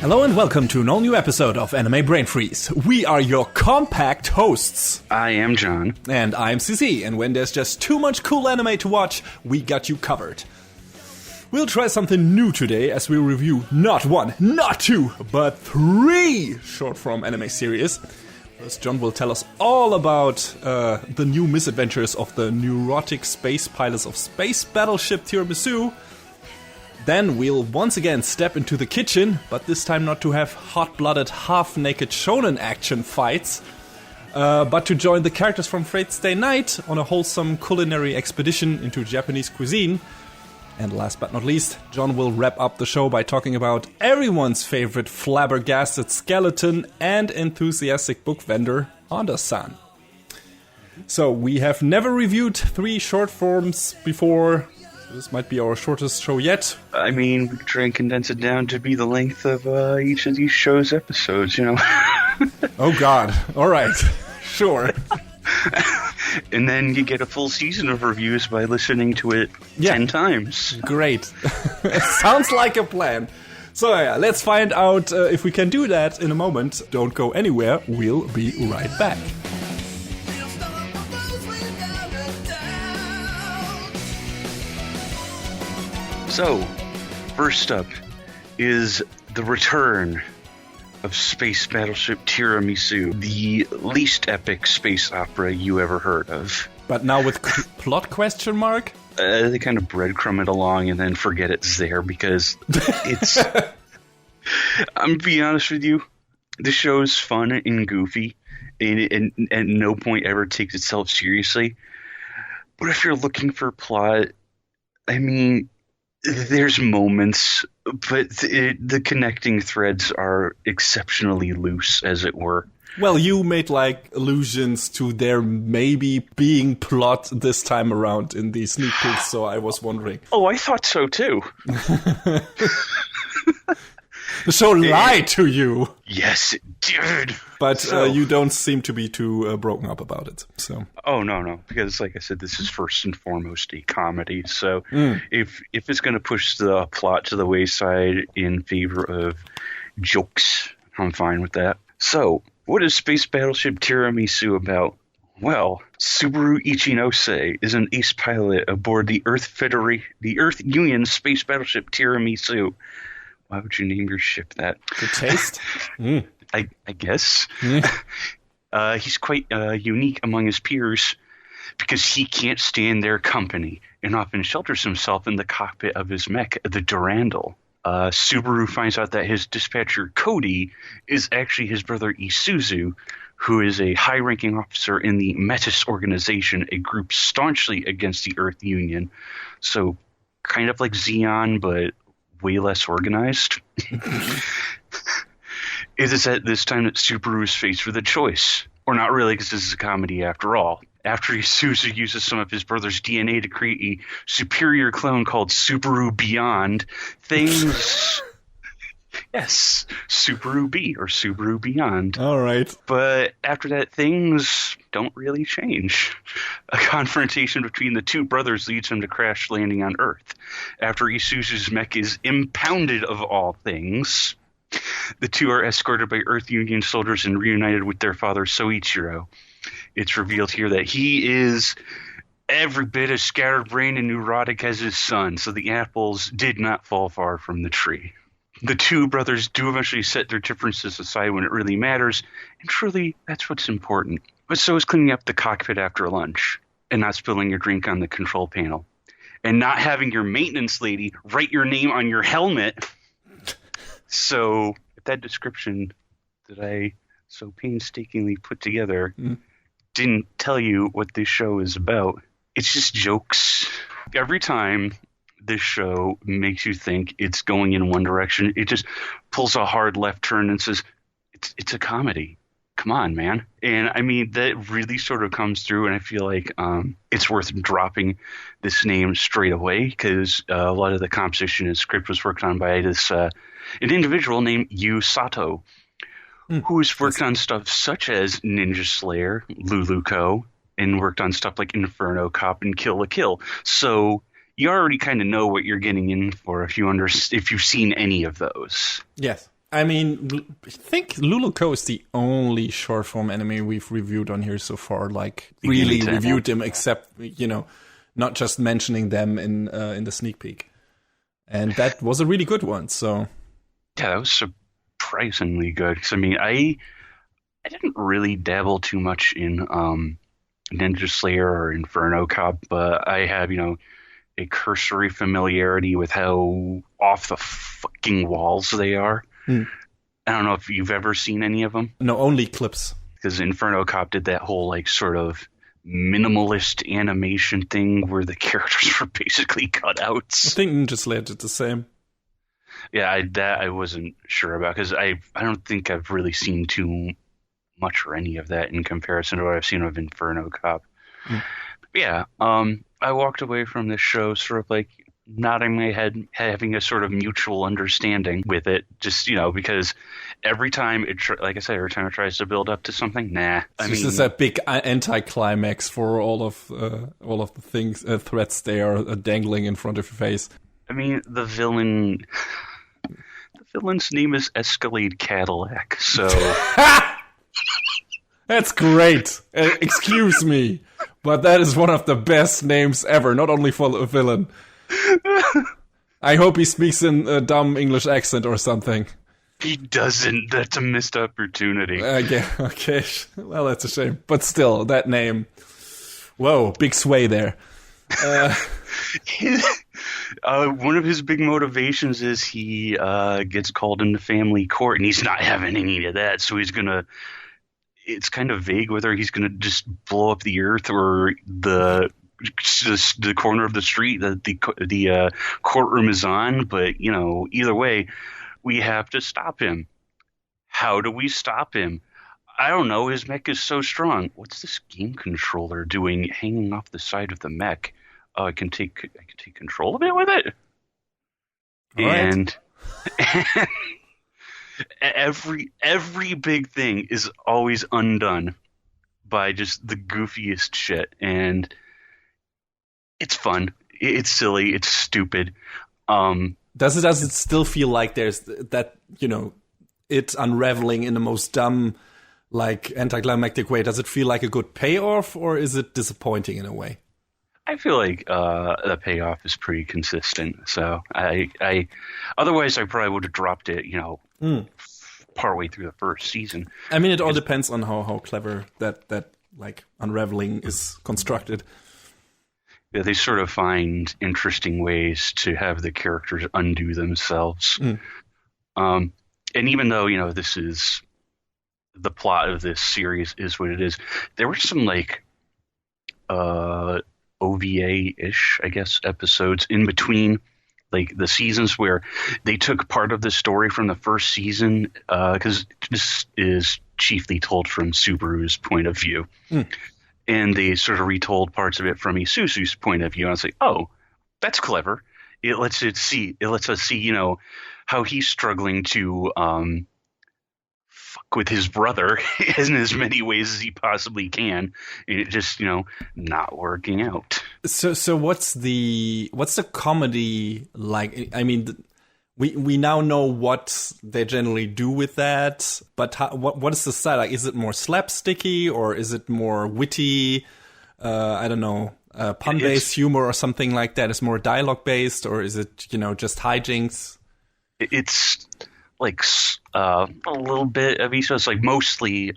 Hello and welcome to an all-new episode of Anime Brain Freeze. We are your compact hosts. I am John. And I'm CC, and when there's just too much cool anime to watch, we got you covered. We'll try something new today as we review not one, not two, but 3 short-form anime series. First, John will tell us all about the new misadventures of the neurotic space pilots of Space Battleship Tiramisu. Then we'll once again step into the kitchen, but this time not to have hot-blooded, half-naked shonen action fights, but to join the characters from Fate Stay Night on a wholesome culinary expedition into Japanese cuisine. And last but not least, John will wrap up the show by talking about everyone's favorite flabbergasted skeleton and enthusiastic book vendor, Honda-san. So we have never reviewed 3 short forms before. This might be our shortest show yet. I mean, we could try and condense it down to be the length of each of these shows' episodes, you know? Oh, God. All right. Sure. And then you get a full season of reviews by listening to it 10 times. Great. Sounds like a plan. So, yeah, let's find out if we can do that in a moment. Don't go anywhere. We'll be right back. So, first up is the return of Space Battleship Tiramisu, the least epic space opera you ever heard of. But now with plot question mark? They kind of breadcrumb it along and then forget it's there because it's... I'm being honest with you, the show's fun and goofy and at no point ever takes itself seriously. But if you're looking for plot, I mean... There's moments, but the connecting threads are exceptionally loose, as it were. Well, you made, like, allusions to there maybe being plot this time around in the sneak peeks, so I was wondering. Oh, I thought so, too. The show lied to you. Yes, it did. But you don't seem to be too broken up about it. So. Oh, no. Because, like I said, this is first and foremost a comedy. So if it's going to push the plot to the wayside in favor of jokes, I'm fine with that. So, what is Space Battleship Tiramisu about? Well, Subaru Ichinose is an ace pilot aboard the Earth Union Space Battleship Tiramisu. Why would you name your ship that? Good taste. I guess. He's quite unique among his peers because he can't stand their company and often shelters himself in the cockpit of his mech, the Durandal. Subaru finds out that his dispatcher, Cody, is actually his brother Isuzu, who is a high-ranking officer in the Metis organization, a group staunchly against the Earth Union. So kind of like Xeon, but way less organized. It is at this time that Subaru is faced with a choice. Or not really, because this is a comedy after all. After Isuzu uses some of his brother's DNA to create a superior clone called Subaru Beyond, things... Yes, Subaru B, or Subaru Beyond. All right. But after that, things don't really change. A confrontation between the two brothers leads him to crash landing on Earth. After Isuzu's mech is impounded of all things, the two are escorted by Earth Union soldiers and reunited with their father, Soichiro. It's revealed here that he is every bit as scatterbrained and neurotic as his son, so the apples did not fall far from the tree. The two brothers do eventually set their differences aside when it really matters, and truly, that's what's important. But so is cleaning up the cockpit after lunch, and not spilling your drink on the control panel, and not having your maintenance lady write your name on your helmet. So, if that description that I so painstakingly put together didn't tell you what this show is about, it's just jokes. Every time this show makes you think it's going in one direction, it just pulls a hard left turn and says, it's a comedy. Come on, man. And I mean, that really sort of comes through, and I feel like it's worth dropping this name straight away because a lot of the composition and script was worked on by this an individual named Yu Sato, who has worked on stuff such as Ninja Slayer, Luluko, and worked on stuff like Inferno Cop and Kill la Kill. So you already kind of know what you're getting in for if you've seen any of those. Yes. I mean, I think Luluko is the only short form anime we've reviewed on here so far. Like, really reviewed them, except, not just mentioning them in the sneak peek. And that was a really good one, so... Yeah, that was surprisingly good. 'Cause, I mean, I didn't really dabble too much in Ninja Slayer or Inferno Cop, but I have, a cursory familiarity with how off the fucking walls they are. I don't know if you've ever seen any of them. No, only clips. Because Inferno Cop did that whole, like, sort of minimalist animation thing where the characters were basically cutouts. I think Ninja Slayer did the same. Yeah, I wasn't sure about, because I don't think I've really seen too much or any of that in comparison to what I've seen of Inferno Cop. Yeah, I walked away from this show sort of like nodding my head, having a sort of mutual understanding with it, just, because every time it tries to build up to something, This is a big anticlimax for all of the things, threats they are dangling in front of your face. I mean, the villain's name is Escalade Cadillac, so... That's great. Excuse me, but that is one of the best names ever, not only for a villain. I hope he speaks in a dumb English accent or something. He doesn't. That's a missed opportunity. Okay. Well, that's a shame. But still, that name. Whoa, big sway there. One of his big motivations is he gets called into family court, and he's not having any of that, so he's going to... It's kind of vague whether he's going to just blow up the earth or the corner of the street that the courtroom is on. But, either way, we have to stop him. How do we stop him? I don't know. His mech is so strong. What's this game controller doing hanging off the side of the mech? I can take control of it with it. All right. And every big thing is always undone by just the goofiest shit, and it's fun, it's silly, it's stupid. Does it still feel like there's that, it's unraveling in the most dumb, like, anticlimactic way? Does it feel like a good payoff, or is it disappointing in a way? I feel like the payoff is pretty consistent, so I otherwise I probably would have dropped it, partway through the first season. I mean, it all depends on how clever that like unraveling is constructed. Yeah, they sort of find interesting ways to have the characters undo themselves. And even though, this is the plot of this series is what it is, there were some like OVA-ish, I guess, episodes in between like the seasons where they took part of the story from the first season, because this is chiefly told from Subaru's point of view. And they sort of retold parts of it from Isuzu's point of view. And I was like, oh, that's clever. It lets us see, how he's struggling to fuck with his brother in as many ways as he possibly can. And it just, not working out. So what's the comedy like? I mean, we now know what they generally do with that, but what is the style like? Is it more slapsticky or is it more witty? I don't know, pun-based humor or something like that? Is more dialogue-based, or is it just hijinks? It's like a little bit of each. It's like mostly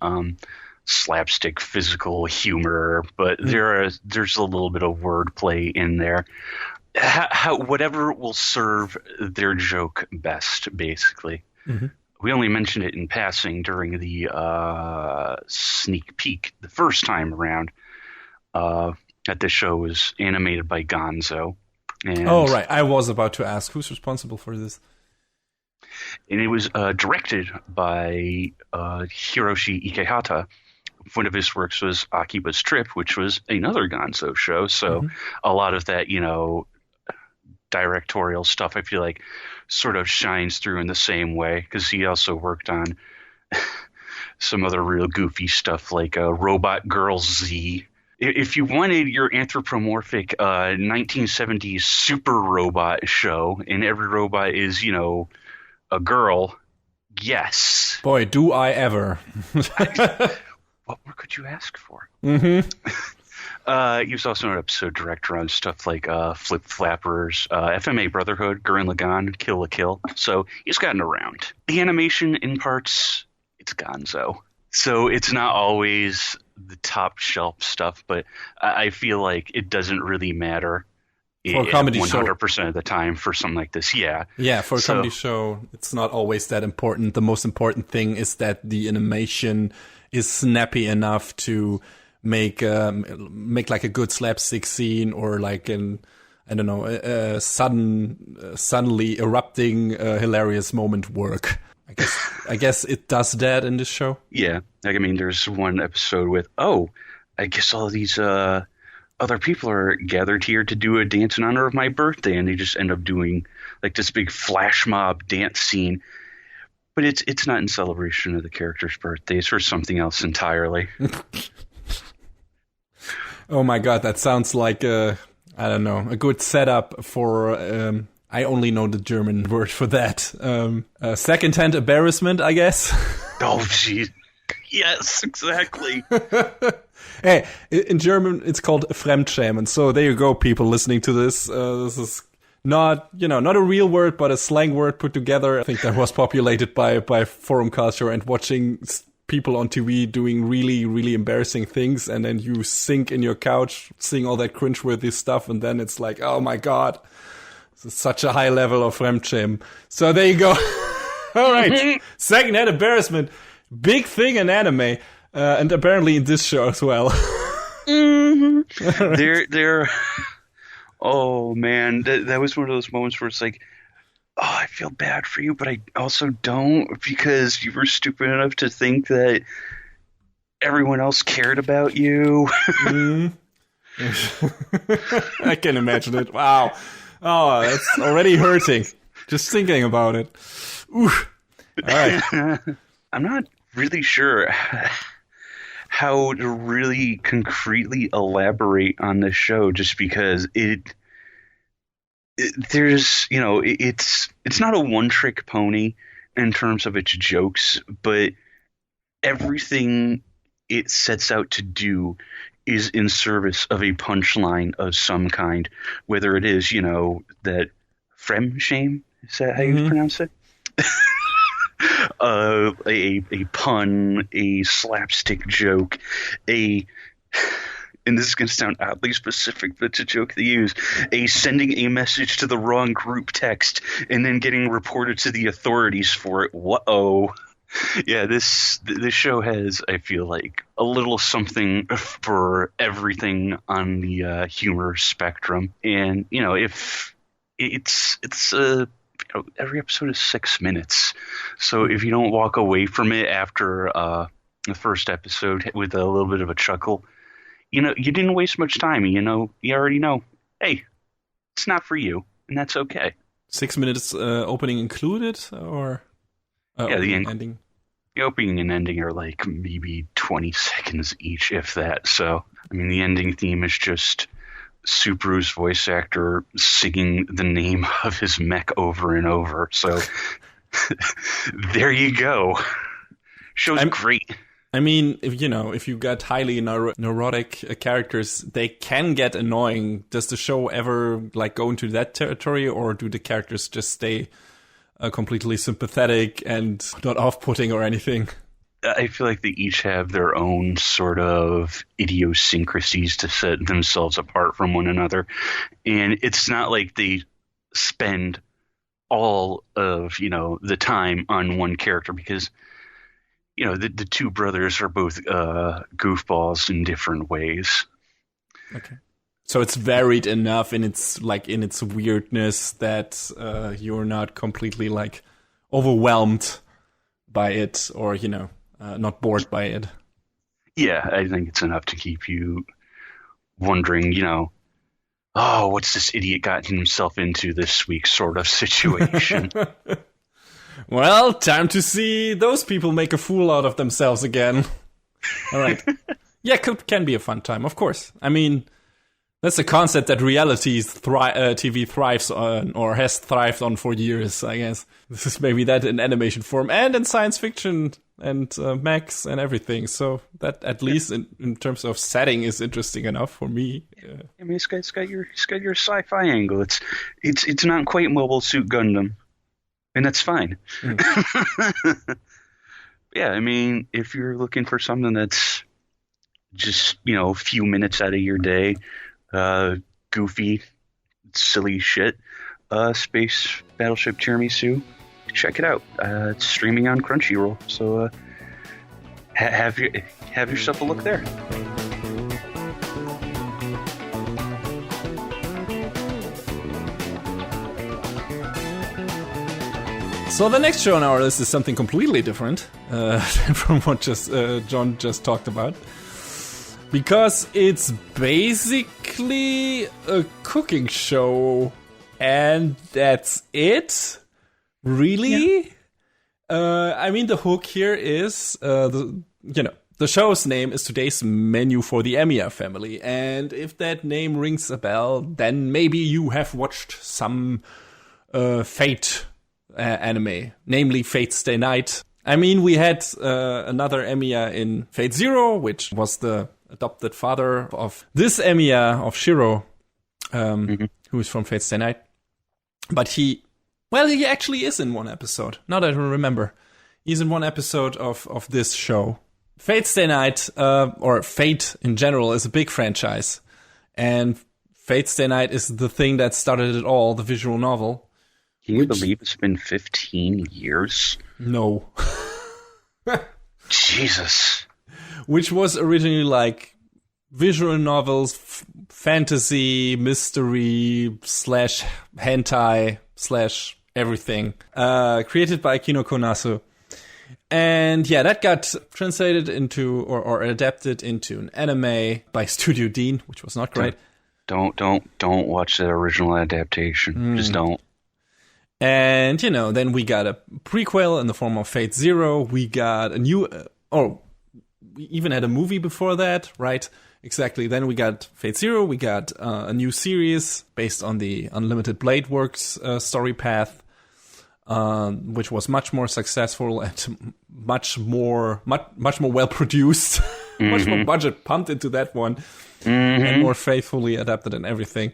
slapstick physical humor, but there's a little bit of wordplay in there. Whatever will serve their joke best, basically. We only mentioned it in passing during the sneak peek the first time around. That this show was animated by Gonzo. And, oh, right. I was about to ask, who's responsible for this? And it was directed by Hiroshi Ikehata. One of his works was Akiba's Trip, which was another Gonzo show. So a lot of that, directorial stuff, I feel like, sort of shines through in the same way, because he also worked on some other real goofy stuff like Robot Girl Z. If you wanted your anthropomorphic 1970s super robot show, and every robot is, a girl, Yes. Boy, do I ever. What more could you ask for? Mm-hmm. He was also an episode director on stuff like Flip Flappers, FMA Brotherhood, Gurren Lagann, Kill la Kill. So he's gotten around. The animation, in parts, it's gonzo. So it's not always the top shelf stuff, but I feel like it doesn't really matter. For a comedy 100% of the time for something like this, yeah. Yeah, for a comedy show, it's not always that important. The most important thing is that the animation is snappy enough to make like a good slapstick scene, or like a suddenly erupting hilarious moment work. I guess it does that in this show. Yeah, like, I mean, there's one episode with, I guess all of these other people are gathered here to do a dance in honor of my birthday, and they just end up doing like this big flash mob dance scene. But it's not in celebration of the character's birthday. It's for something else entirely. Oh my god, that sounds like a good setup for I only know the German word for that. Second-hand embarrassment, I guess. Oh, jeez. Yes, exactly. Hey, in German, it's called Fremdschämen. So there you go, people listening to this. This is not a real word, but a slang word put together. I think that was populated by forum culture and watching people on TV doing really, really embarrassing things. And then you sink in your couch, seeing all that cringeworthy stuff. And then it's like, oh my God, this is such a high level of Fremdschämen. So there you go. All right. Second-hand embarrassment. Big thing in anime. And apparently in this show as well. Mm-hmm. Right. They're oh man, that was one of those moments where it's like, oh, I feel bad for you, but I also don't, because you were stupid enough to think that everyone else cared about you. I can imagine it. Wow. Oh, that's already hurting. Just thinking about it. Ooh. All right. I'm not really sure how to really concretely elaborate on this show, just because there's, it's not a one-trick pony in terms of its jokes, but everything it sets out to do is in service of a punchline of some kind, whether it is, that Fremdschämen, is that how you pronounce it? A pun, a slapstick joke, and this is going to sound oddly specific, but it's a joke they use, a sending a message to the wrong group text and then getting reported to the authorities for it. Whoa. Yeah, this show has, I feel like, a little something for everything on the humor spectrum. And, if it's every episode is 6 minutes. So if you don't walk away from it after the first episode with a little bit of a chuckle, you didn't waste much time. You already know, hey, it's not for you, and that's okay. 6 minutes opening included, or yeah, the ending? The opening and ending are like maybe 20 seconds each, if that. So, I mean, the ending theme is just Subaru's voice actor singing the name of his mech over and over. So there you go. Show's great. I mean, if you got highly neurotic characters, they can get annoying. Does the show ever go into that territory, or do the characters just stay completely sympathetic and not off-putting or anything? I feel like they each have their own sort of idiosyncrasies to set themselves apart from one another. And it's not like they spend all of, the time on one character, because, the two brothers are both goofballs in different ways. Okay. So it's varied enough in its weirdness that you're not completely overwhelmed by it, or, not bored by it. Yeah, I think it's enough to keep you wondering, oh, what's this idiot gotten himself into this week sort of situation. Well, time to see those people make a fool out of themselves again. All right. Yeah, can be a fun time, of course. I mean, That's a concept that TV thrives on, or has thrived on for years, I guess. This is maybe that in animation form and in science fiction and mechs and everything. So that, at least in terms of setting, is interesting enough for me. I mean, it's got your sci-fi angle. It's not quite Mobile Suit Gundam, and that's fine. Yeah, I mean, if you're looking for something that's just, a few minutes out of your day, goofy, silly shit, Space Battleship Tiramisu, check it out. It's streaming on Crunchyroll, so have yourself a look there. So the next show on our list is something completely different from what John just talked about. Because it's basically a cooking show, and that's it? Really? Yeah. I mean, the hook here is, the show's name is Today's Menu for the Emiya Family. And if that name rings a bell, then maybe you have watched some Fate anime, namely Fate Stay Night. I mean, we had another Emiya in Fate Zero, which was the adopted father of this Emiya, of Shiro, who is from Fate Stay Night. But he actually is in one episode. Now that I remember. He's in one episode of this show. Fate Stay Night, or Fate in general, is a big franchise. And Fate Stay Night is the thing that started it all, the visual novel. Can you believe it's been 15 years? No. Jesus. Which was originally like visual novels, fantasy, mystery, / hentai / everything. Created by Kino Konasu. And yeah, that got translated into or adapted into an anime by Studio Dean, which was not great. Don't watch that original adaptation. Just don't. And, then we got a prequel in the form of Fate Zero. We got a new... we even had a movie before that, right? Exactly. Then we got Fate Zero. We got a new series based on the Unlimited Blade Works story path, which was much more successful and much more well-produced. Much more budget pumped into that one. And more faithfully adapted and everything.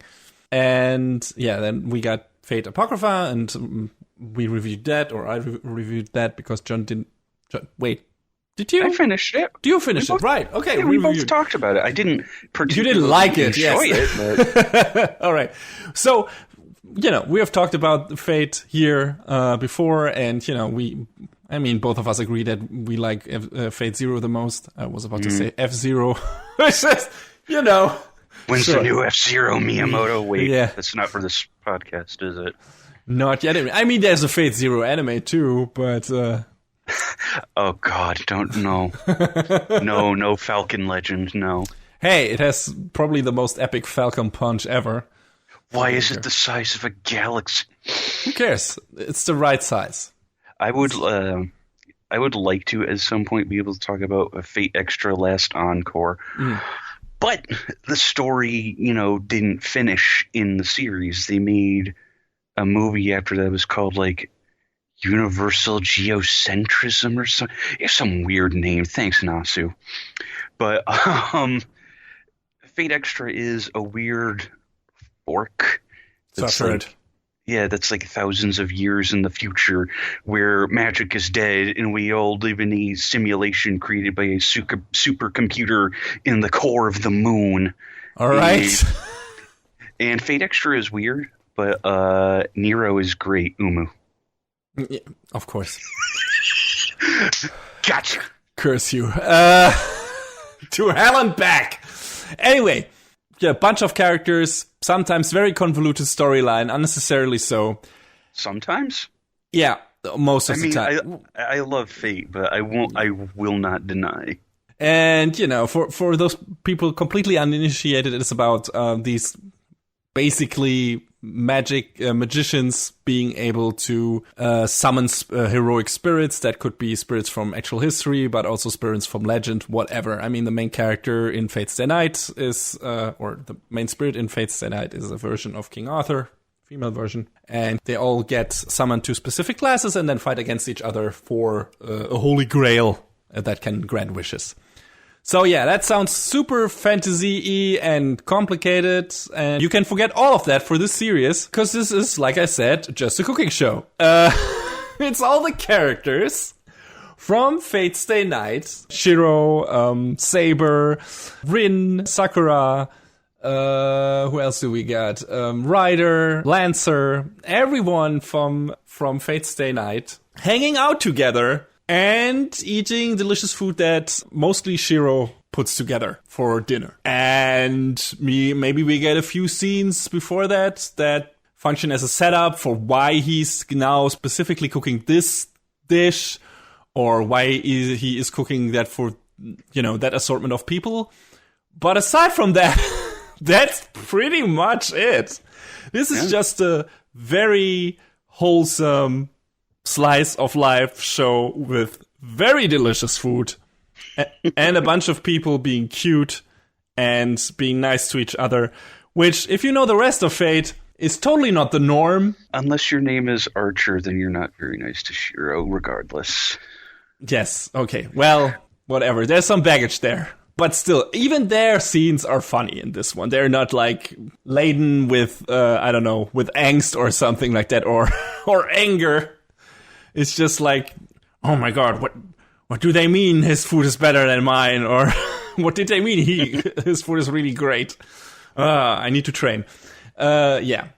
And, yeah, then we got Fate Apocrypha, and we reviewed that, or I reviewed that because John didn't... Wait, did you? I finished it. Do you finish it? Right, okay. Yeah, we both talked about it. I didn't particularly You didn't like it, enjoy it. But... All right. So, we have talked about Fate here before, and, both of us agree that we like Fate Zero the most. I was about to say F-Zero. It's just, When's the new F-Zero, Miyamoto? Wait, that's not for this podcast, is it? Not yet. I mean, there's a Fate Zero anime too, but... Oh, God, don't know. No Falcon Legend, no. Hey, it has probably the most epic Falcon punch ever. Why is it the size of a galaxy? Who cares? It's the right size. I would like to, at some point, be able to talk about a Fate Extra Last Encore. But the story, didn't finish in the series. They made a movie after that was called, Universal Geocentrism or something. It's some weird name. Thanks, Nasu. But Fate Extra is a weird fork. That's right. Yeah, that's thousands of years in the future where magic is dead and we all live in a simulation created by a supercomputer in the core of the moon. All right. And Fate Extra is weird, but Nero is great, Umu. Yeah, of course. Gotcha. Curse you. To hell and back. Anyway. Yeah, a bunch of characters, sometimes very convoluted storyline, unnecessarily so. Sometimes? Yeah, most of the time. I love Fate, but I will not deny. And, for those people completely uninitiated, it's about these basically magicians being able to summon heroic spirits. That could be spirits from actual history, but also spirits from legend, whatever. I mean, the main character in Fate's Stay Night is, or the main spirit in Fate's Stay Night is a version of King Arthur, female version. And they all get summoned to specific classes and then fight against each other for a holy grail that can grant wishes. So yeah, that sounds super fantasy-y and complicated, and you can forget all of that for this series, because this is, like I said, just a cooking show. It's all the characters from Fate's Stay Night. Shiro, Saber, Rin, Sakura, who else do we got? Ryder, Lancer, everyone from Fate's Stay Night hanging out together and eating delicious food that mostly Shiro puts together for dinner. And maybe we get a few scenes before that function as a setup for why he's now specifically cooking this dish, or why he is cooking that for, that assortment of people. But aside from that, that's pretty much it. This is just a very wholesome slice of life show with very delicious food and a bunch of people being cute and being nice to each other, which, if you know the rest of Fate, is totally not the norm. Unless your name is Archer, then you're not very nice to Shiro, regardless. Yes, okay, well, whatever. There's some baggage there. But still, even their scenes are funny in this one. They're not, laden with, with angst or something like that, or anger. It's just like, oh my god, what do they mean his food is better than mine? Or what did they mean his food is really great? I need to train. Yeah.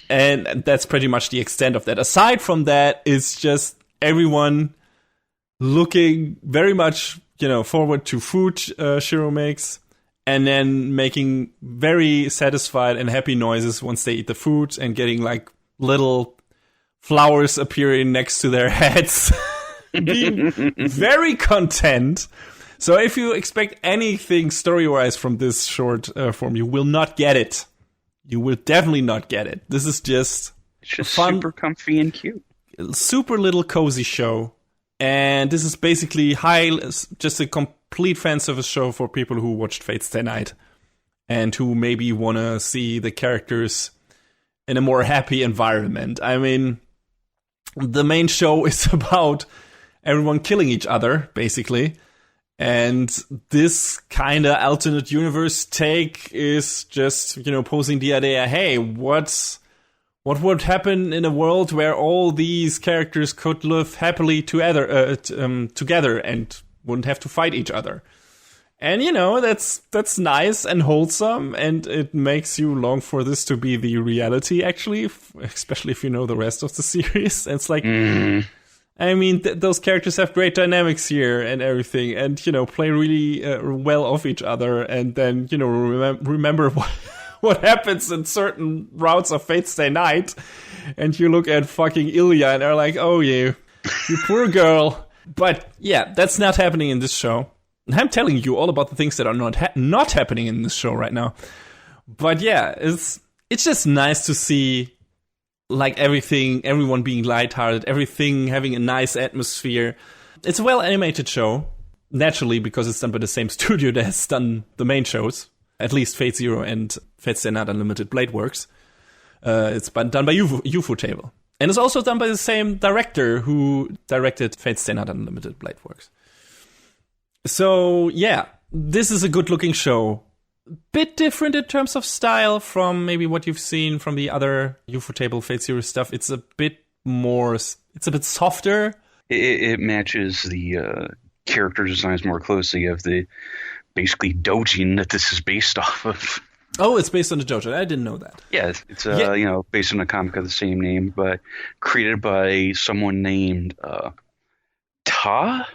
And that's pretty much the extent of that. Aside from that, it's just everyone looking very much, forward to food Shiro makes, and then making very satisfied and happy noises once they eat the food, and getting little flowers appearing next to their heads, being very content. So if you expect anything story-wise from this short form, you will not get it. You will definitely not get it. This is just fun, super comfy and cute. Super little cozy show. And this is basically just a complete fan service show for people who watched Fate's Stay Night and who maybe want to see the characters in a more happy environment. I mean, the main show is about everyone killing each other, basically. And this kind of alternate universe take is just, posing the idea, hey, what would happen in a world where all these characters could live happily together and wouldn't have to fight each other? And, that's nice and wholesome, and it makes you long for this to be the reality, actually, especially if you know the rest of the series. It's like, I mean, those characters have great dynamics here and everything, and, play really well off each other, and then, remember what happens in certain routes of Fate's Stay Night, and you look at fucking Ilya and are like, oh, you poor girl. But, yeah, that's not happening in this show. I'm telling you all about the things that are not happening in this show right now. But yeah, it's just nice to see everyone being lighthearted, everything having a nice atmosphere. It's a well-animated show, naturally, because it's done by the same studio that has done the main shows, at least Fate Zero and Fate Stay Night Unlimited Blade Works. It's done by Ufotable. And it's also done by the same director who directed Fate Stay Night Unlimited Blade Works. So, yeah, this is a good-looking show. Bit different in terms of style from maybe what you've seen from the other Ufotable Fate Zero stuff. It's a bit softer. It matches the character designs more closely of the basically doujin that this is based off of. Oh, it's based on the doujin. I didn't know that. Yeah, it's based on a comic of the same name, but created by someone named Ta.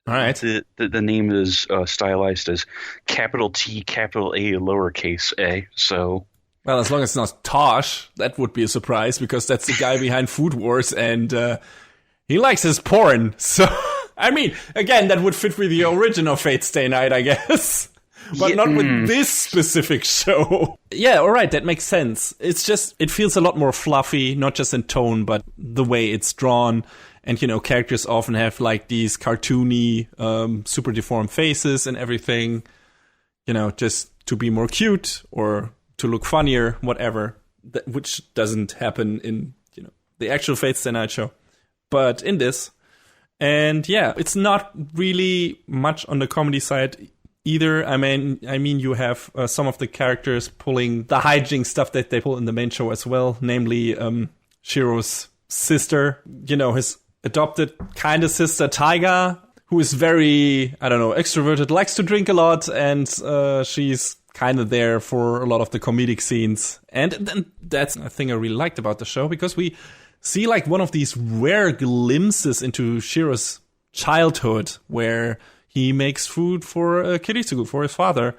All right. The name is stylized as capital T, capital A, lowercase a. So, well, as long as it's not Tosh, that would be a surprise, because that's the guy behind Food Wars, and he likes his porn. So, I mean, again, that would fit with the original Fate Stay Night, I guess. but not with this specific show. Yeah, all right, that makes sense. It's just, it feels a lot more fluffy, not just in tone, but the way it's drawn. And, characters often have like these cartoony, super deformed faces and everything, just to be more cute or to look funnier, whatever, which doesn't happen in, the actual Fate Stay Night show. But in this, and yeah, it's not really much on the comedy side either. I mean, you have some of the characters pulling the hijinks stuff that they pull in the main show as well, namely Shiro's sister, his adopted kind of sister, Taiga, who is very, extroverted, likes to drink a lot, and she's kind of there for a lot of the comedic scenes. And that's a thing I really liked about the show, because we see like one of these rare glimpses into Shiro's childhood where he makes food for Kiritsugu, for his father.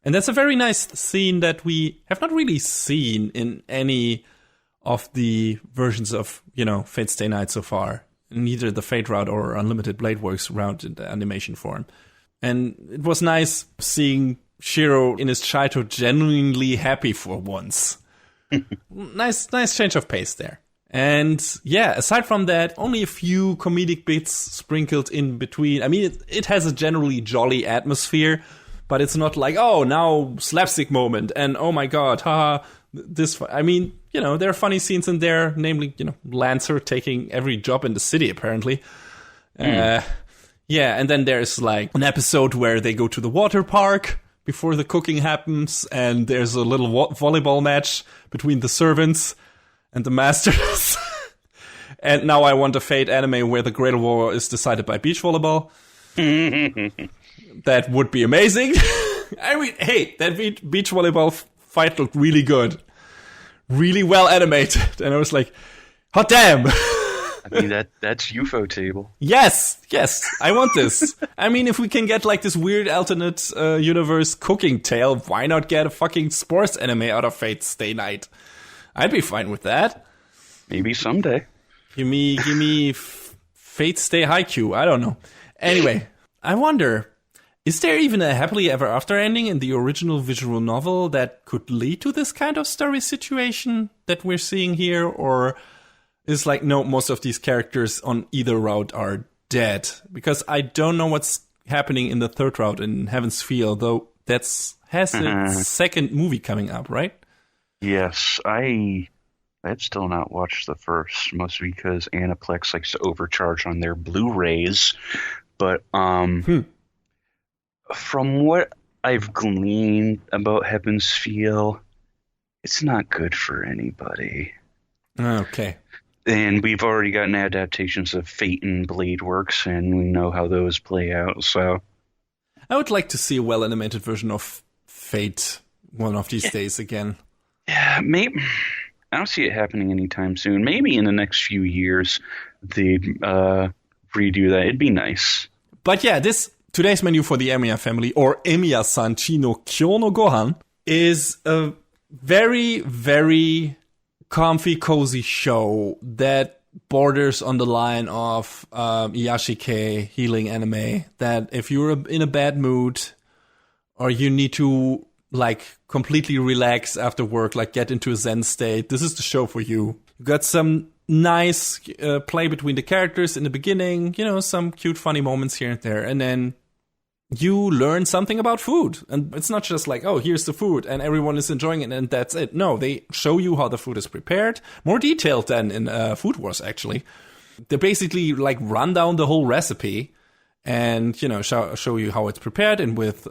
And that's a very nice scene that we have not really seen in any of the versions of, Fate Stay Night so far. Neither the Fate route or Unlimited Blade Works route in the animation form. And it was nice seeing Shiro in his childhood genuinely happy for once. Nice change of pace there. And yeah, aside from that, only a few comedic bits sprinkled in between. I mean, it has a generally jolly atmosphere, but it's not like, oh, now slapstick moment and oh my god, haha, this. I mean, there are funny scenes in there, namely, Lancer taking every job in the city, apparently. Yeah, and then there's like an episode where they go to the water park before the cooking happens, and there's a little volleyball match between the servants and the masters. And now I want a Fate anime where the Great War is decided by beach volleyball. That would be amazing. I mean, hey, that beach volleyball fight looked really good. Really well animated. And I was like, hot damn! I mean, that's UFO table. Yes, I want this. I mean, if we can get like this weird alternate universe cooking tale, why not get a fucking sports anime out of Fate Stay Night? I'd be fine with that. Maybe someday. Give me Fate Stay Haikyuu. I don't know. Anyway, I wonder, is there even a happily ever after ending in the original visual novel that could lead to this kind of story situation that we're seeing here? Or is like, no, most of these characters on either route are dead? Because I don't know what's happening in the third route in Heaven's Feel, though has its second movie coming up, right? Yes, I've still not watched the first, mostly because Aniplex likes to overcharge on their Blu-rays. But from what I've gleaned about Heaven's Feel, it's not good for anybody. Okay. And we've already gotten adaptations of Fate and Blade Works, and we know how those play out, so... I would like to see a well-animated version of Fate one of these days again. Yeah, maybe. I don't see it happening anytime soon. Maybe in the next few years they'd redo that. It'd be nice. But yeah, today's menu for the Emiya family, or Emiya-san Chi no Kyo no Gohan, is a very, very comfy, cozy show that borders on the line of Iyashikei healing anime. That if you're in a bad mood or you need to like completely relax after work, like get into a zen state, this is the show for you. You got some nice play between the characters in the beginning, some cute funny moments here and there, and then you learn something about food. And it's not just like, oh, here's the food and everyone is enjoying it and that's it. No, they show you how the food is prepared, more detailed than in Food Wars, actually. They basically like run down the whole recipe and, show you how it's prepared and with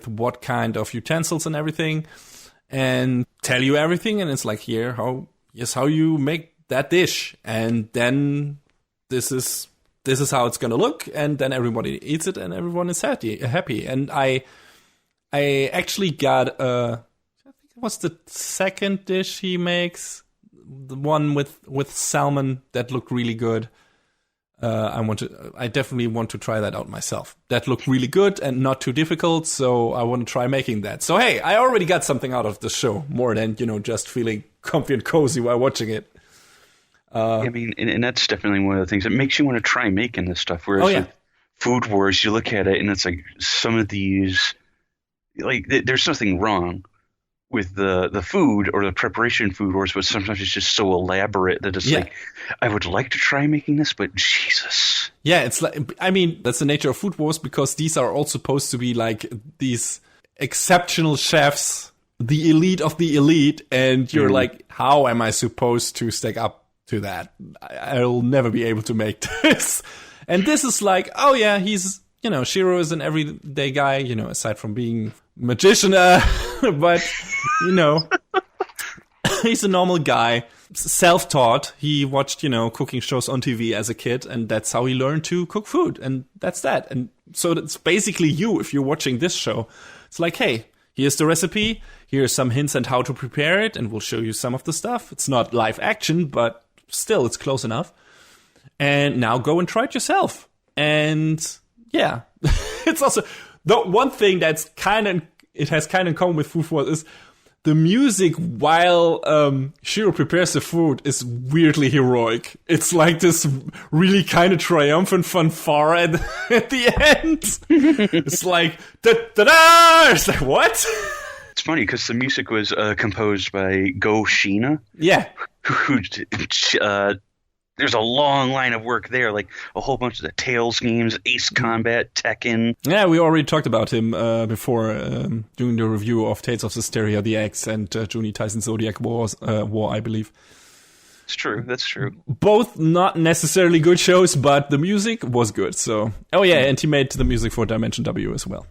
what kind of utensils and everything, and tell you everything. And it's like, how you make that dish. And then this is how it's going to look. And then everybody eats it and everyone is happy. And I actually got I think it was the second dish he makes, the one with salmon that looked really good. I definitely want to try that out myself. That looked really good and not too difficult, so I want to try making that. So hey, I already got something out of the show, more than, just feeling comfy and cozy while watching it. I mean, and that's definitely one of the things that makes you want to try making this stuff. Whereas with Food Wars, you look at it and it's like some of these like there's nothing wrong with the food or the preparation food wars, but sometimes it's just so elaborate that it's like, I would like to try making this, but Jesus. Yeah, it's like, I mean, that's the nature of food wars, because these are all supposed to be like these exceptional chefs, the elite of the elite, and you're like, how am I supposed to stack up to that? I'll never be able to make this. And this is like, oh yeah, he's, Shiro is an everyday guy, aside from being magician, but, he's a normal guy, self-taught. He watched, cooking shows on TV as a kid, and that's how he learned to cook food, and that's that. And so that's basically you, if you're watching this show. It's like, hey, here's the recipe, here's some hints on how to prepare it, and we'll show you some of the stuff. It's not live action, but still, it's close enough. And now go and try it yourself. And yeah, it's also the one thing that's it has kind of in common with Food Wars is the music while Shiro prepares the food is weirdly heroic. It's like this really kind of triumphant fanfare at the end. It's like, da-da-da! It's like, what? It's funny because the music was composed by Go Shina. Yeah. Who there's a long line of work there, like a whole bunch of the Tales games, Ace Combat, Tekken. Yeah, we already talked about him before during the review of Tales of Systeria, the X, and Juni Tyson Zodiac War, I believe. It's true. That's true. Both not necessarily good shows, but the music was good. So, oh yeah, and he made the music for Dimension W as well.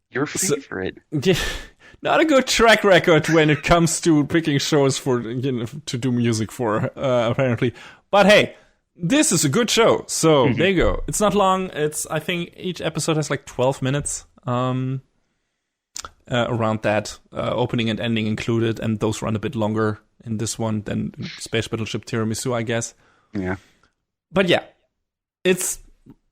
Your favorite. Yeah, not a good track record when it comes to picking shows for to do music for, apparently. But hey, this is a good show. So there you go. It's not long. I think each episode has like 12 minutes around that, opening and ending included, and those run a bit longer in this one than Space Battleship Tiramisu, I guess. Yeah. But yeah, it's,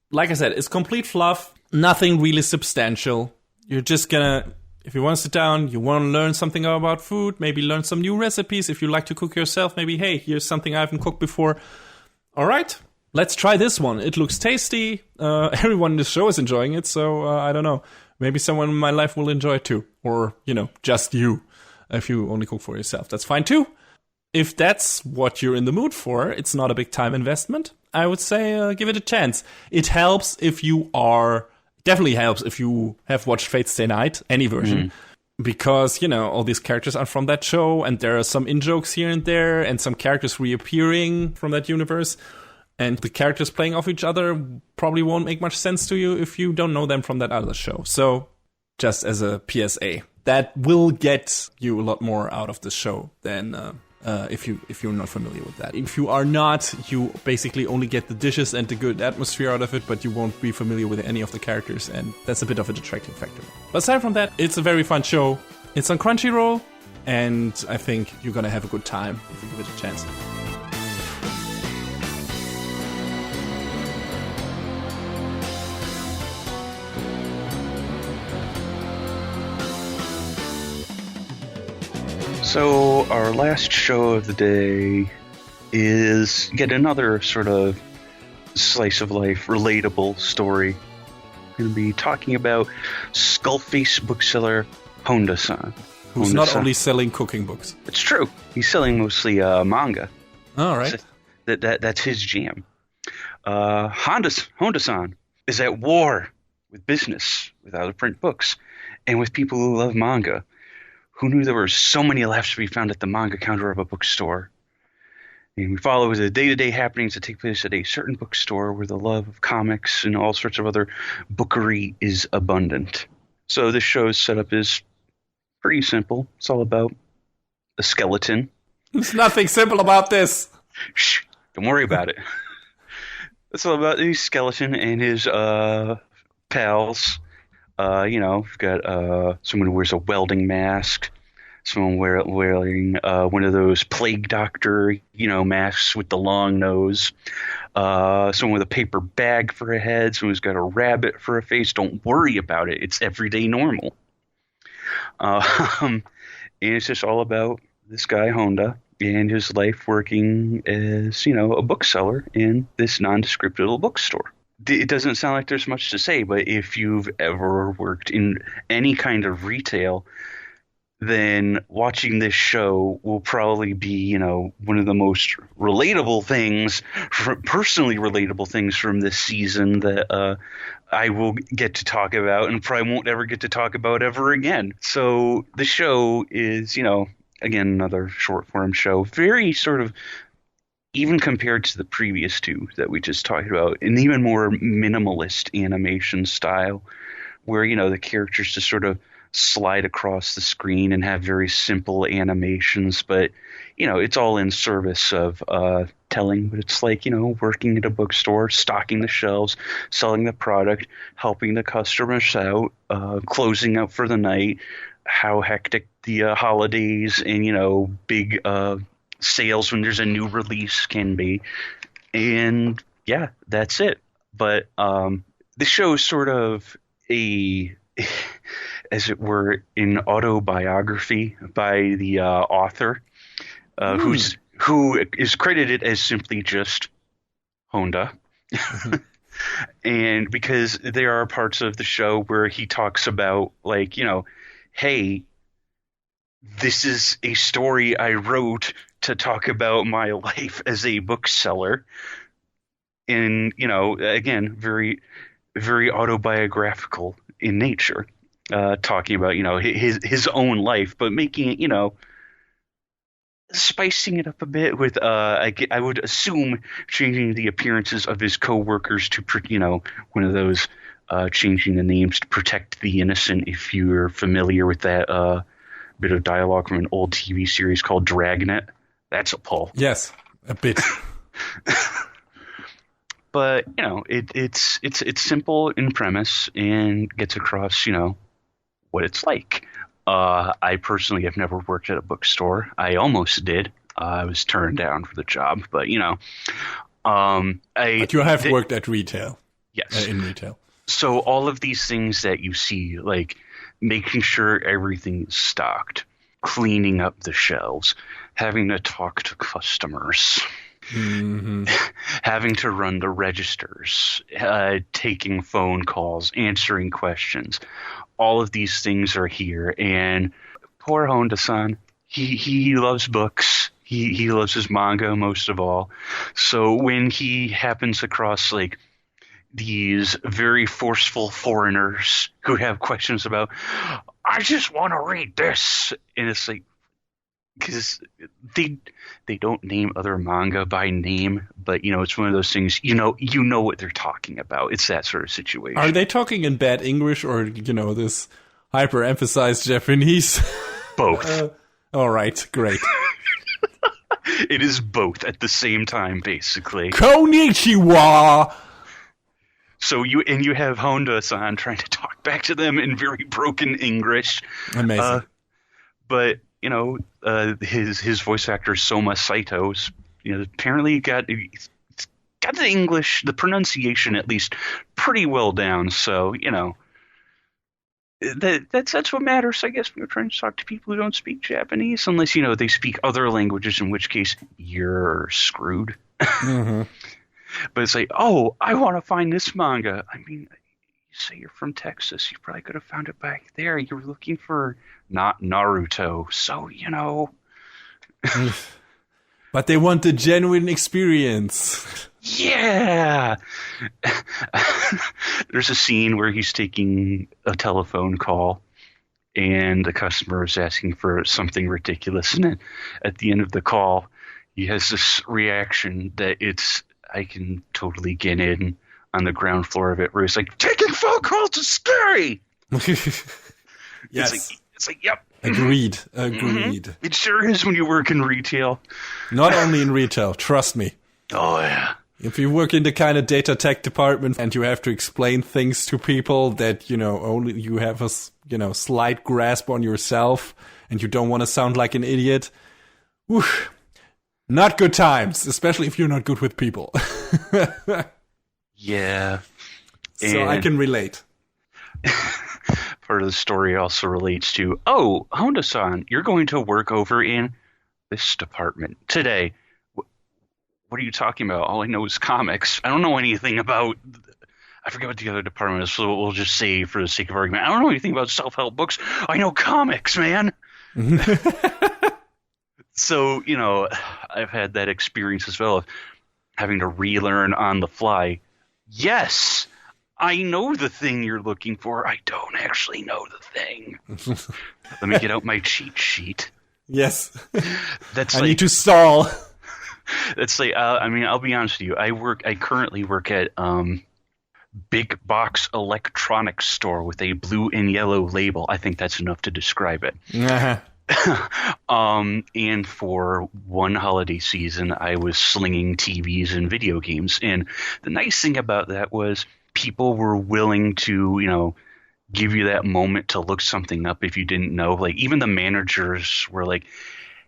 like I said, it's complete fluff. Nothing really substantial. You're just gonna, if you want to sit down, you want to learn something about food, maybe learn some new recipes. If you like to cook yourself, maybe, hey, here's something I haven't cooked before. All right, let's try this one. It looks tasty. Everyone in the show is enjoying it, so I don't know. Maybe someone in my life will enjoy it too. Or, just you. If you only cook for yourself, that's fine too. If that's what you're in the mood for, it's not a big time investment. I would say give it a chance. It helps if you are... Definitely helps if you have watched Fate Stay Night, any version, because, all these characters are from that show, and there are some in-jokes here and there, and some characters reappearing from that universe, and the characters playing off each other probably won't make much sense to you if you don't know them from that other show. So, just as a PSA, that will get you a lot more out of the show than... if you're not familiar with that. If you are not, you basically only get the dishes and the good atmosphere out of it, but you won't be familiar with any of the characters, and that's a bit of a detracting factor. But aside from that, it's a very fun show. It's on Crunchyroll, and I think you're gonna have a good time if you give it a chance. So our last show of the day is yet another sort of slice of life, relatable story. We're going to be talking about Skull-face Bookseller Honda-san. Who's not only selling cooking books. It's true. He's selling mostly manga. All right. So that's his jam. Honda-san is at war with business, with out-of-print books, and with people who love manga. Who knew there were so many laughs to be found at the manga counter of a bookstore? And we follow the day-to-day happenings that take place at a certain bookstore where the love of comics and all sorts of other bookery is abundant. So this show's setup is pretty simple. It's all about a skeleton. There's nothing simple about this. Shh, don't worry about it. It's all about the skeleton and his pals. You've got someone who wears a welding mask, someone wearing one of those plague doctor, masks with the long nose, someone with a paper bag for a head, someone who's got a rabbit for a face. Don't worry about it. It's everyday normal. And it's just all about this guy, Honda, and his life working as, a bookseller in this nondescript little bookstore. it doesn't sound like there's much to say, but if you've ever worked in any kind of retail, then watching this show will probably be, one of the most relatable things, personally relatable things from this season that I will get to talk about and probably won't ever get to talk about ever again. So the show is, again, another short form show, very sort of, even compared to the previous two that we just talked about, an even more minimalist animation style where, the characters just sort of slide across the screen and have very simple animations, but, it's all in service of telling what it's like, working at a bookstore, stocking the shelves, selling the product, helping the customers out, closing out for the night, how hectic the holidays and, big sales when there's a new release can be. And yeah, that's it. But the show is sort of as it were, an autobiography by the author, who is credited as simply just Honda. Mm-hmm. And because there are parts of the show where he talks about, like, hey, this is a story I wrote to talk about my life as a bookseller. And, again, very, very autobiographical in nature, talking about, his own life, but making it, spicing it up a bit with, I would assume, changing the appearances of his co-workers to, one of those changing the names to protect the innocent, if you're familiar with that bit of dialogue from an old TV series called Dragnet. That's a pull. Yes, a bit. But, it's simple in premise and gets across, what it's like. I personally have never worked at a bookstore. I almost did. I was turned down for the job, but, But you have worked at retail. Yes. In retail. So all of these things that you see, like making sure everything is stocked, cleaning up the shelves, having to talk to customers, mm-hmm. having to run the registers, taking phone calls, answering questions. All of these things are here. And poor Honda-san, he loves books. He loves his manga most of all. So when he happens across, like, these very forceful foreigners who have questions about, I just want to read this. And it's like, because they don't name other manga by name, but, it's one of those things, you know what they're talking about. It's that sort of situation. Are they talking in bad English or, this hyper-emphasized Japanese? Both. All right, great. It is both at the same time, basically. Konnichiwa! So you have Honda-san trying to talk back to them in very broken English. Amazing. But, his voice actor, Soma Saito's, apparently got the English, the pronunciation at least, pretty well down. So, that's what matters, I guess, when you're trying to talk to people who don't speak Japanese, unless, they speak other languages, in which case you're screwed. Mm-hmm. But it's like, oh, I want to find this manga. I mean, you say you're from Texas. You probably could have found it back there. You were looking for not Naruto. So, But they want the genuine experience. Yeah. There's a scene where he's taking a telephone call and the customer is asking for something ridiculous. And then at the end of the call, he has this reaction that I can totally get in on the ground floor of it, where he's like, taking phone calls is scary. Yes. It's like, yep. Agreed. Mm-hmm. It sure is when you work in retail. Not only in retail, trust me. Oh, yeah. If you work in the kind of data tech department and you have to explain things to people that, only you have a, slight grasp on yourself and you don't want to sound like an idiot, whoosh. Not good times, especially if you're not good with people. Yeah. So I can relate. Part of the story also relates to, oh, Honda-san, you're going to work over in this department today. What are you talking about? All I know is comics. I don't know anything about I forget what the other department is, so we'll just say for the sake of argument, I don't know anything about self-help books. I know comics, man. So, I've had that experience as well of having to relearn on the fly. Yes, I know the thing you're looking for. I don't actually know the thing. Let me get out my cheat sheet. Yes. That's I need to stall. That's like, I'll be honest with you. I currently work at big box electronics store with a blue and yellow label. I think that's enough to describe it. Uh-huh. And for one holiday season, I was slinging TVs and video games. And the nice thing about that was people were willing to, give you that moment to look something up if you didn't know. Like, even the managers were like,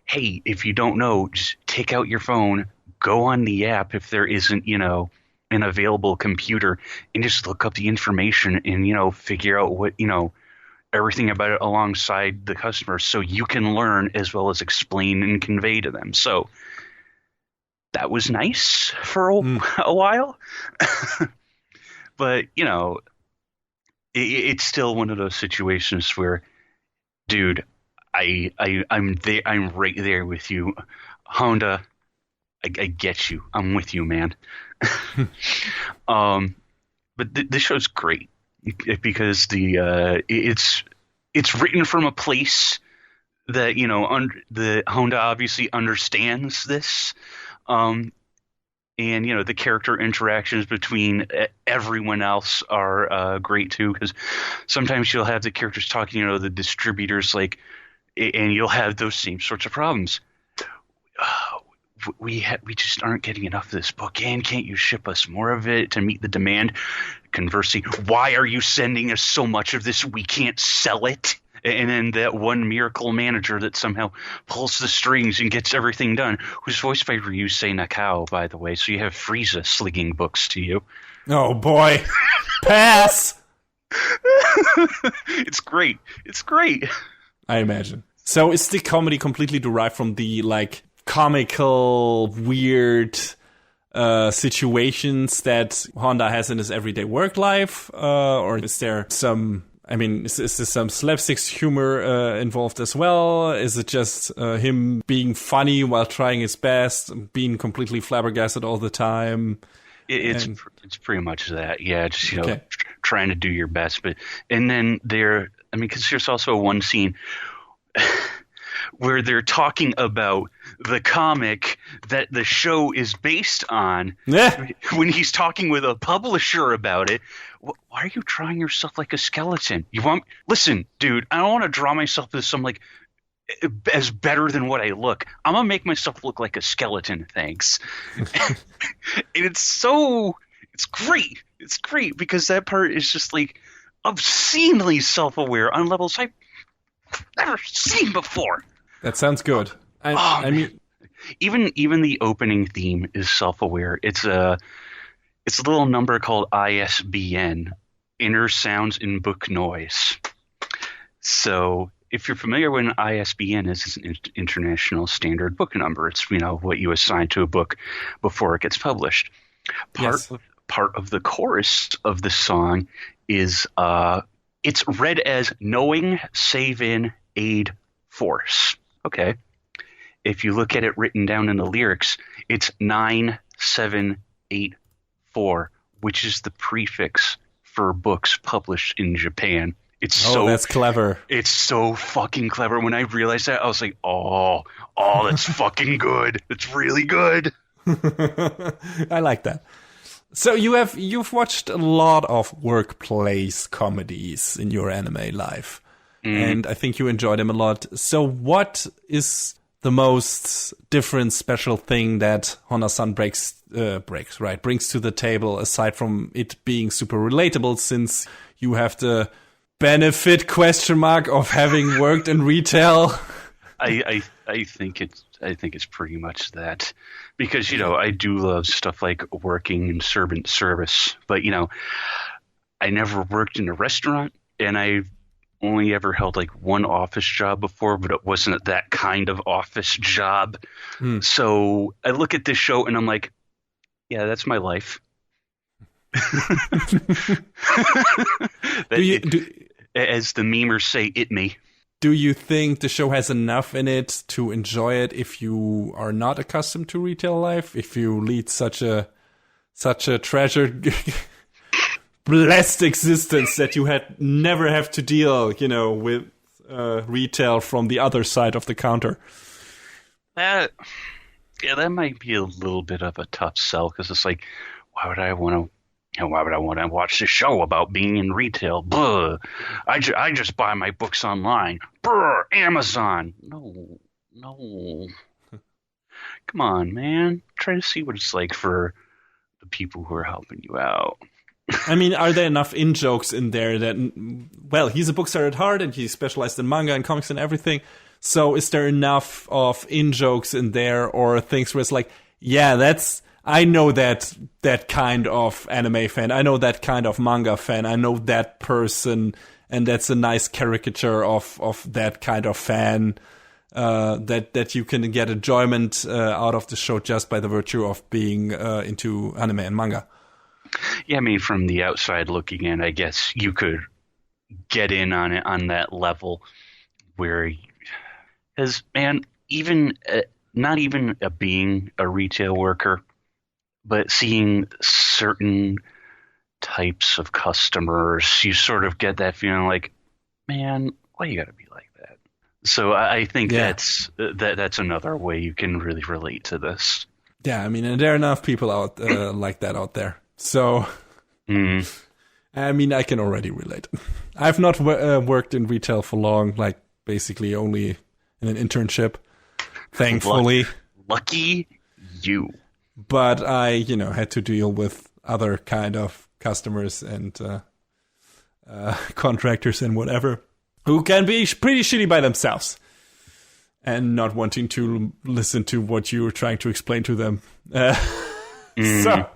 hey, if you don't know, just take out your phone, go on the app if there isn't, an available computer, and just look up the information and, figure out what, everything about it alongside the customer so you can learn as well as explain and convey to them. So that was nice for a while. But, it's still one of those situations where, dude, I'm right there with you. Honda, I get you. I'm with you, man. But this show's great because it's written from a place that the Honda obviously understands this, and the character interactions between everyone else are great too, because sometimes you'll have the characters talking, the distributors, like, and you'll have those same sorts of problems. We just aren't getting enough of this book, and can't you ship us more of it to meet the demand? Conversely, why are you sending us so much of this? We can't sell it. And then that one miracle manager that somehow pulls the strings and gets everything done, who's voiced by Ryusei Nakao, by the way. So you have Frieza slinging books to you. Oh, boy. Pass! It's great. It's great. I imagine. So is the comedy completely derived from the, comical, weird situations that Honda has in his everyday work life? Or is there some... is there some slapstick humor involved as well? Is it just him being funny while trying his best, being completely flabbergasted all the time? It's pretty much that, yeah. Just Okay. Trying to do your best, and then because there's also one scene where they're talking about the comic that the show is based on. Yeah. When he's talking with a publisher about it. Why are you drawing yourself like a skeleton? Listen, dude, I don't want to draw myself as as better than what I look. I'm going to make myself look like a skeleton, thanks. And it's great. It's great because that part is just like obscenely self-aware on levels I've never seen before. That sounds good. Even the opening theme is self-aware. It's a little number called ISBN, Inner Sounds in Book Noise. So if you're familiar with an ISBN is, it's an international standard book number. It's what you assign to a book before it gets published. Part of the chorus of the song is it's read as knowing, save in, aid, force. Okay. If you look at it written down in the lyrics, it's 9784, which is the prefix for books published in Japan. That's clever. It's so fucking clever. When I realized that, I was like, oh, that's fucking good. It's really good. I like that. So you've watched a lot of workplace comedies in your anime life, and I think you enjoy them a lot. So what is the most different, special thing that Honda-san brings to the table, aside from it being super relatable, since you have the benefit of having worked in retail? I think it's pretty much that, because I do love stuff like working in servant service, but I never worked in a restaurant, and I've only ever held one office job before, but it wasn't that kind of office job. So I look at this show and I'm like, yeah, that's my life. As the memers say, it me. Do you think the show has enough in it to enjoy it if you are not accustomed to retail life? If you lead such a treasured, blessed existence that you never have to deal, with retail from the other side of the counter? That might be a little bit of a tough sell, because it's like, why would I want to watch this show about being in retail? Blah. I just buy my books online. Brr, Amazon. No. Come on, man. Try to see what it's like for the people who are helping you out. I mean, are there enough in-jokes in there that, well, he's a bookseller at heart and he's specialized in manga and comics and everything. So is there enough of in-jokes in there, or things where it's like, yeah, I know that kind of anime fan. I know that kind of manga fan. I know that person, and that's a nice caricature of that kind of fan. That you can get enjoyment out of the show just by the virtue of being into anime and manga. Yeah, I mean, from the outside looking in, I guess you could get in on it on that level where, because, man, even not even being a retail worker, but seeing certain types of customers, you sort of get that feeling like, man, why you got to be like that? So I think that's another way you can really relate to this. Yeah, I mean, and there are enough people out like that out there. So, I mean, I can already relate. I've not worked in retail for long, like basically only in an internship, thankfully. Lucky you. But I, had to deal with other kind of customers and contractors and whatever, who can be pretty shitty by themselves and not wanting to listen to what you were trying to explain to them. So,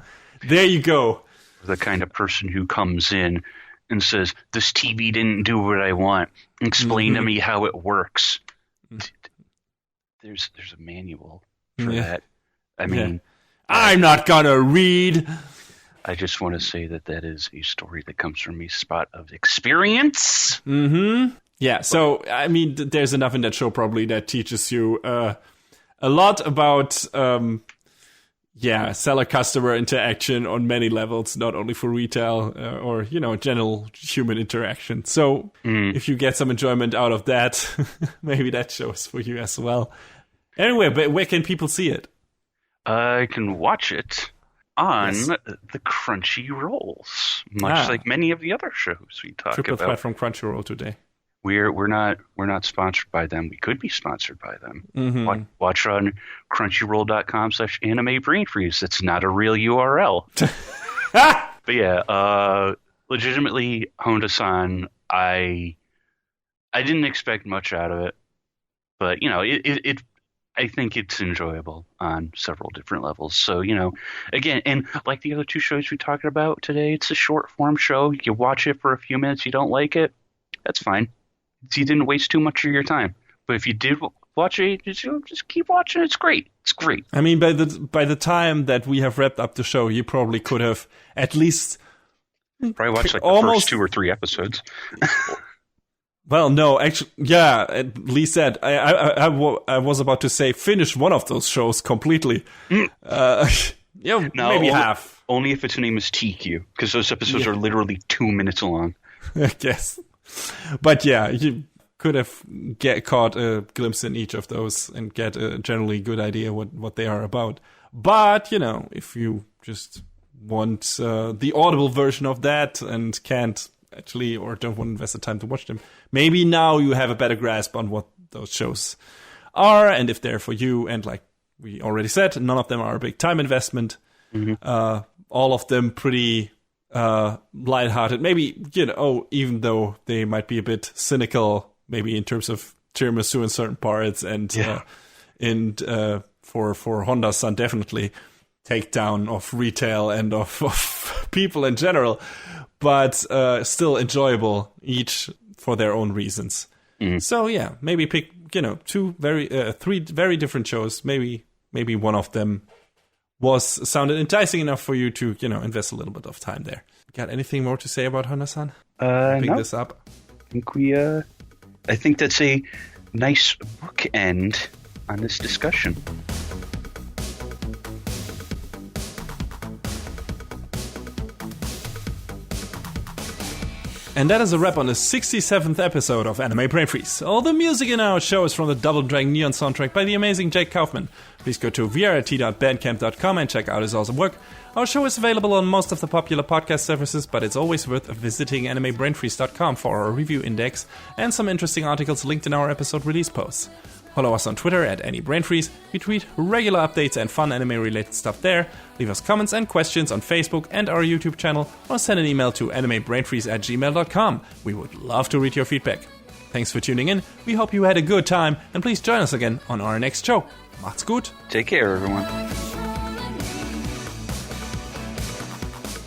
there you go. The kind of person who comes in and says, this TV didn't do what I want. Explain to me how it works. There's a manual for that. I mean... I'm not gonna read. I just want to say that is a story that comes from a spot of experience. Mm-hmm. Yeah, so, I mean, there's enough in that show probably that teaches you a lot about, seller-customer interaction on many levels, not only for retail or, general human interaction. So, if you get some enjoyment out of that, maybe that show is for you as well. Anyway, but where can people see it? I can watch it on the Crunchyrolls, much like many of the other shows we talk Triple about. threat from Crunchyroll today. We're not sponsored by them. We could be sponsored by them. Mm-hmm. Watch on crunchyroll.com/animebrainfreeze. It's not a real URL. But yeah, legitimately, Honda-san, I didn't expect much out of it, but it I think it's enjoyable on several different levels. So, again, and like the other two shows we talked about today, it's a short form show. You watch it for a few minutes, you don't like it, that's fine. You didn't waste too much of your time. But if you did watch it, just keep watching. It's great. It's great. I mean, by the time that we have wrapped up the show, you probably could have at least probably watched like the first 2 or 3 episodes. Well, no, actually, yeah, at least that. I was about to say finish one of those shows completely. Maybe half. Only if its name is TQ, because those episodes are literally 2 minutes long. I guess. But yeah, you could have caught a glimpse in each of those and get a generally good idea what they are about. But, if you just want the audible version of that and can't actually, or don't want to invest the time to watch them, maybe now you have a better grasp on what those shows are and if they're for you. And like we already said, none of them are a big time investment. Mm-hmm. All of them pretty lighthearted. Maybe, even though they might be a bit cynical, maybe in terms of tiramisu in certain parts and for Honda-san, definitely takedown of retail and of people in general. But still enjoyable, each for their own reasons. So yeah, maybe pick 3 very different shows. Maybe one of them sounded enticing enough for you to, invest a little bit of time there. Got anything more to say about Honda-san? Pick this up. I think that's a nice bookend on this discussion. And that is a wrap on the 67th episode of Anime Brain Freeze. All the music in our show is from the Double Dragon Neon soundtrack by the amazing Jake Kaufman. Please go to vrt.bandcamp.com and check out his awesome work. Our show is available on most of the popular podcast services, but it's always worth visiting animebrainfreeze.com for our review index and some interesting articles linked in our episode release posts. Follow us on Twitter at AnyBrainFreeze. We tweet regular updates and fun anime-related stuff there. Leave us comments and questions on Facebook and our YouTube channel, or send an email to animebrainfreeze@gmail.com. We would love to read your feedback. Thanks for tuning in. We hope you had a good time, and please join us again on our next show. Macht's gut. Take care, everyone.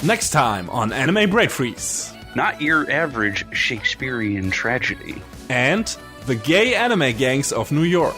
Next time on Anime Brain Freeze. Not your average Shakespearean tragedy. And the gay anime gangs of New York.